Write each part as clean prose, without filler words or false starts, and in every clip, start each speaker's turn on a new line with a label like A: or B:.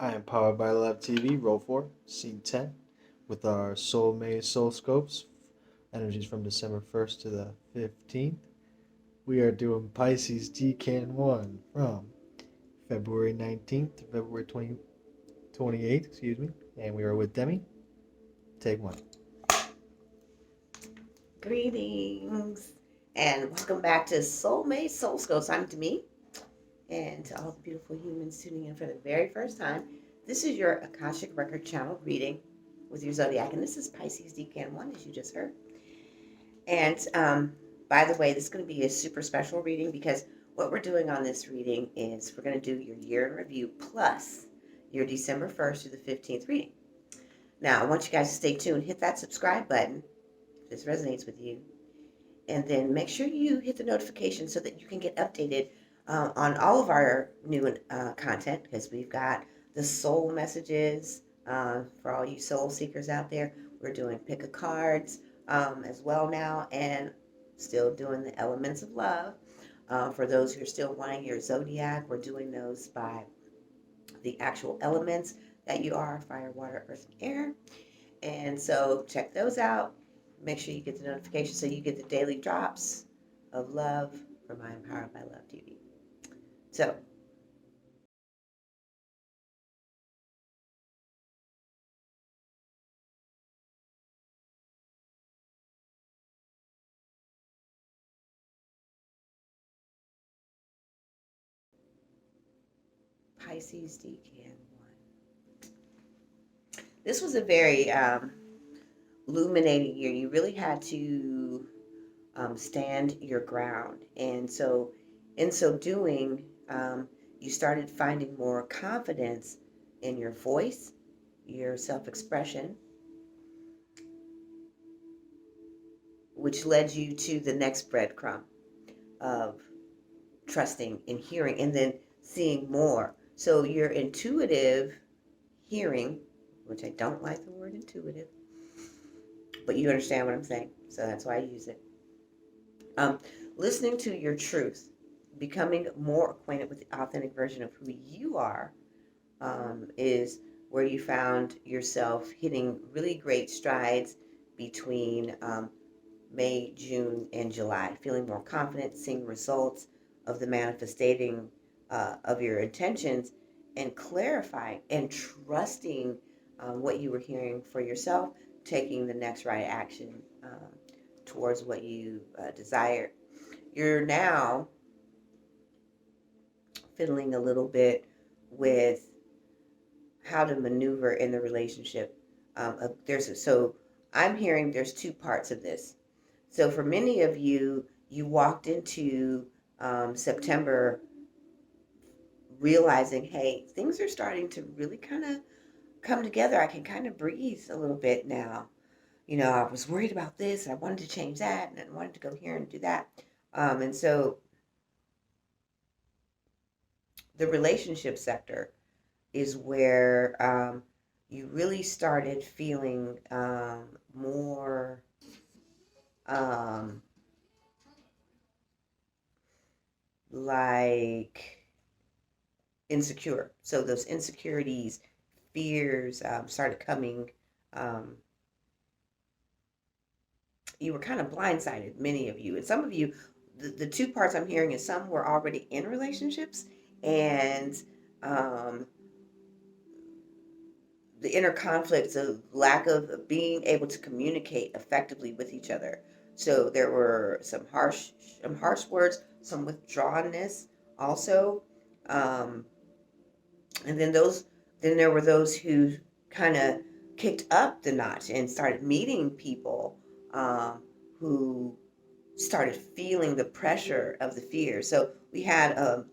A: I am powered by Love TV, roll 4, scene 10, with our Soulmate Soul Scopes, energies from December 1st to the 15th. We are doing Pisces Decan 1 from February 19th to February 28th, and we are with Demi. Take one.
B: Greetings and welcome back to Soulmate Soul Scopes. I'm Demi, and to all the beautiful humans tuning in for the very first time, this is your AKASHIC Record Channel reading with your zodiac, and this is Pisces Decan 1, as you just heard. And by the way, this is going to be a super special reading because what we're doing on this reading is we're going to do your year in review plus your December 1st to the 15th reading. Now, I want you guys to stay tuned, hit that subscribe button if this resonates with you, and then make sure you hit the notification so that you can get updated on all of our new content, because we've got the soul messages for all you soul seekers out there. We're doing pick a cards as well now, and still doing the elements of love. For those who are still wanting your zodiac, we're doing those by the actual elements that you are: fire, water, earth, and air. And so check those out. Make sure you get the notification so you get the daily drops of love from I Am Powered by Love TV. So, Pisces Decan 1. This was a very illuminating year. You really had to stand your ground. And so, in so doing, you started finding more confidence in your voice, your self expression, which led you to the next breadcrumb of trusting and hearing and then seeing more. So your intuitive hearing, which I don't like the word intuitive, but you understand what I'm saying. So that's why I use it. Listening to your truth, becoming more acquainted with the authentic version of who you are, is where you found yourself hitting really great strides between May, June, and July, feeling more confident, seeing results of the manifesting of your intentions, and clarifying and trusting what you were hearing for yourself, taking the next right action towards what you desire. You're now fiddling a little bit with how to maneuver in the relationship. So I'm hearing there's two parts of this. So for many of you, you walked into September realizing, hey, things are starting to really kind of come together. I can kind of breathe a little bit now. You know, I was worried about this, and I wanted to change that, and I wanted to go here and do that. And so the relationship sector is where you really started feeling more like insecure. So those insecurities, fears started coming. Um, you were kind of blindsided, many of you. And some of you, the two parts I'm hearing is some were already in relationships, and um, the inner conflicts of lack of being able to communicate effectively with each other. So there were some harsh words, some withdrawnness also, um, and then there were those who kind of kicked up the notch and started meeting people who started feeling the pressure of the fear. So we had a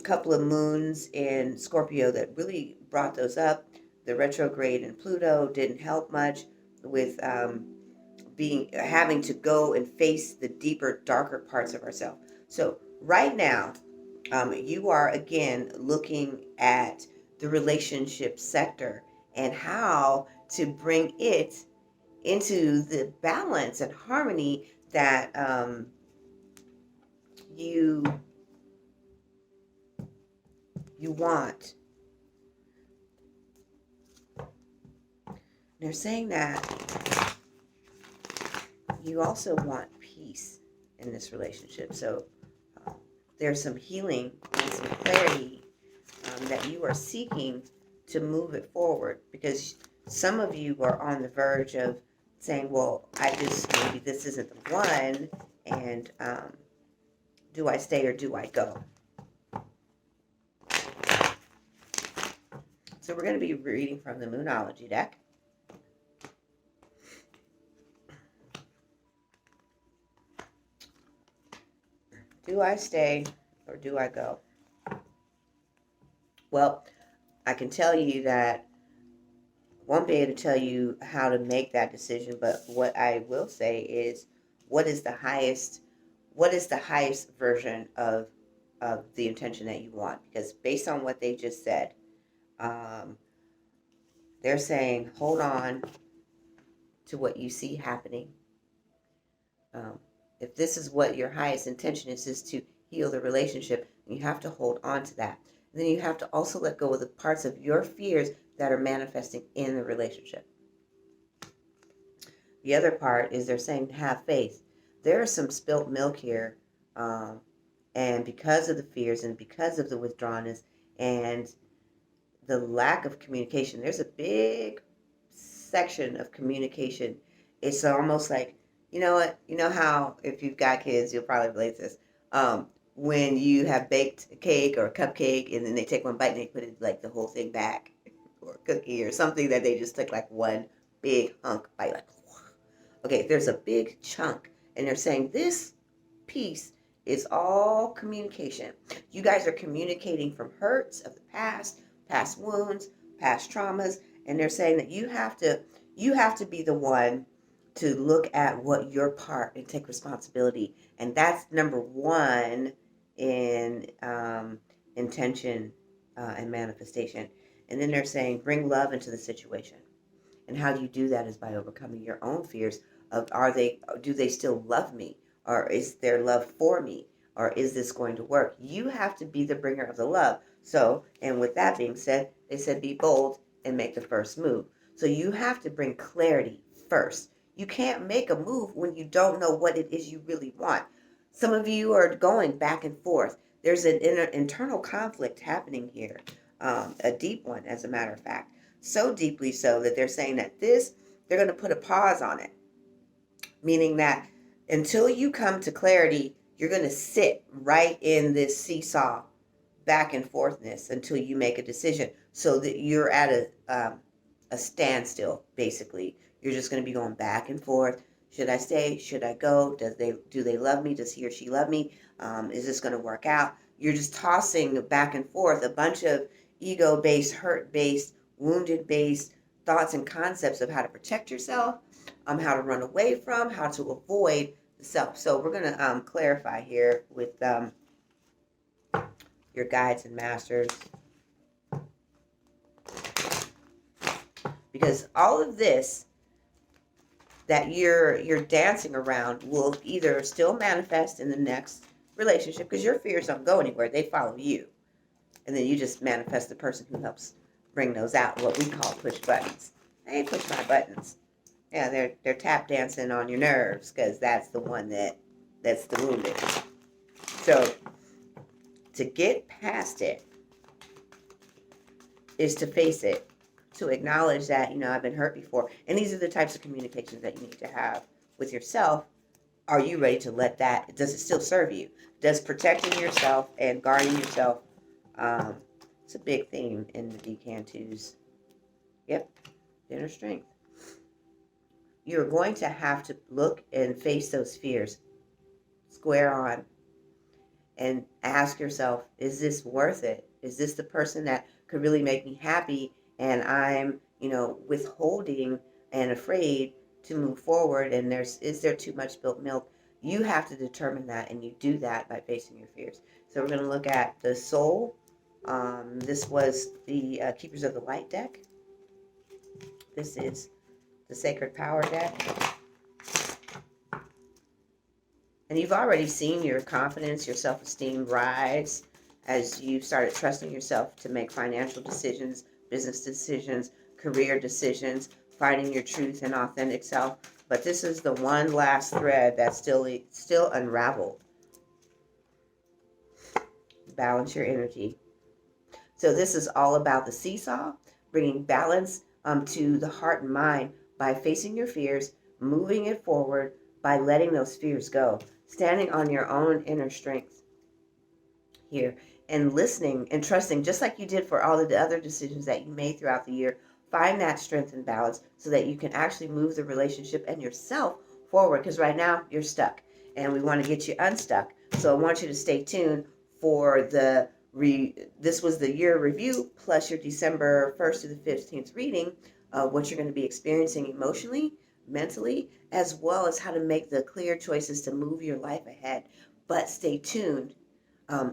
B: couple of moons in Scorpio that really brought those up. The retrograde in Pluto didn't help much with having to go and face the deeper, darker parts of ourselves. So right now, you are again looking at the relationship sector and how to bring it into the balance and harmony that you want. They're saying that you also want peace in this relationship. So there's some healing and some clarity that you are seeking to move it forward, because some of you are on the verge of saying, well, maybe this isn't the one, and do I stay or do I go? So we're going to be reading from the Moonology deck. Do I stay or do I go? Well, I can tell you that I won't be able to tell you how to make that decision, but what I will say is, what is the highest version of the intention that you want? Because based on what they just said, they're saying hold on to what you see happening. If this is what your highest intention is to heal the relationship, you have to hold on to that. And then you have to also let go of the parts of your fears that are manifesting in the relationship. The other part is they're saying have faith. There is some spilt milk here, and because of the fears and because of the withdrawnness and the lack of communication, there's a big section of communication. It's almost like, you know what? You know how if you've got kids, you'll probably relate to this. When you have baked a cake or a cupcake and then they take one bite and they put it like the whole thing back, or a cookie or something that they just took like one big hunk bite. Like, okay, there's a big chunk, and they're saying this piece is all communication. You guys are communicating from hurts of the past wounds, past traumas, and they're saying that you have to be the one to look at what your part and take responsibility, and that's number one in intention and manifestation. And then they're saying bring love into the situation, and how do you do that is by overcoming your own fears of do they still love me, or is their love for me, or is this going to work? You have to be the bringer of the love. So, and with that being said, they said be bold and make the first move. So you have to bring clarity first. You can't make a move when you don't know what it is you really want. Some of you are going back and forth. There's an internal conflict happening here, a deep one, as a matter of fact. So deeply so that they're saying that they're going to put a pause on it. Meaning that until you come to clarity, you're going to sit right in this seesaw back and forthness until you make a decision, so that you're at a standstill, basically. You're just going to be going back and forth. Should I stay? Should I go? Do they love me? Does he or she love me? Is this going to work out? You're just tossing back and forth a bunch of ego-based, hurt-based, wounded-based thoughts and concepts of how to protect yourself, how to run away from, how to avoid the self. So we're going to clarify here with your guides and masters, because all of this that you're dancing around will either still manifest in the next relationship, because your fears don't go anywhere, they follow you, and then you just manifest the person who helps bring those out, what we call push buttons. They ain't push my buttons. Yeah, they're tap dancing on your nerves, because that's the one that's the wounded. So to get past it is to face it, to acknowledge that, I've been hurt before. And these are the types of communications that you need to have with yourself. Are you ready to let that, does it still serve you? Does protecting yourself and guarding yourself, it's a big theme in the Decantus. Yep, inner strength. You're going to have to look and face those fears square on and ask yourself, is this worth it? Is this the person that could really make me happy? And I'm, withholding and afraid to move forward. And is there too much spilt milk? You have to determine that, and you do that by facing your fears. So we're going to look at the soul. This was the Keepers of the Light deck. This is the Sacred Power deck. And you've already seen your confidence, your self-esteem rise as you started trusting yourself to make financial decisions, business decisions, career decisions, finding your truth and authentic self. But this is the one last thread that's still unraveled. Balance your energy. So this is all about the seesaw, bringing balance to the heart and mind by facing your fears, moving it forward by letting those fears go, standing on your own inner strength here, and listening and trusting, just like you did for all of the other decisions that you made throughout the year. Find that strength and balance so that you can actually move the relationship and yourself forward, because right now you're stuck and we want to get you unstuck. So I want you to stay tuned for this was the year review plus your December 1st to the 15th reading of what you're going to be experiencing emotionally, mentally, as well as how to make the clear choices to move your life ahead. But stay tuned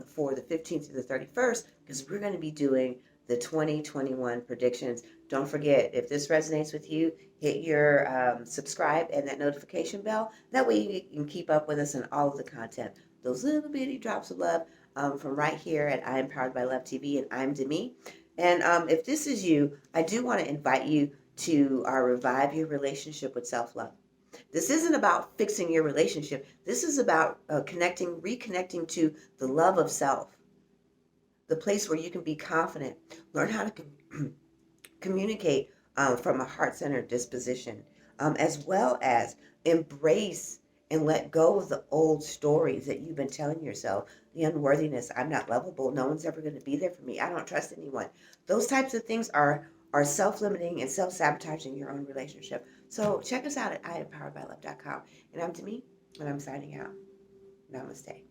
B: for the 15th to the 31st, because we're going to be doing the 2021 predictions. Don't forget, if this resonates with you, hit your subscribe and that notification bell. That way you can keep up with us and all of the content. Those little bitty drops of love from right here at I Am Powered by Love TV, and I'm Demi. And if this is you, I do want to invite you to our Revive Your Relationship with Self-Love. This isn't about fixing your relationship. This is about reconnecting to the love of self, the place where you can be confident, learn how to communicate from a heart-centered disposition, as well as embrace and let go of the old stories that you've been telling yourself. The unworthiness, I'm not lovable, no one's ever going to be there for me, I don't trust anyone. Those types of things are self-limiting and self-sabotaging your own relationship. So check us out at IamPoweredByLove.com. And I'm Demi, and I'm signing out. Namaste.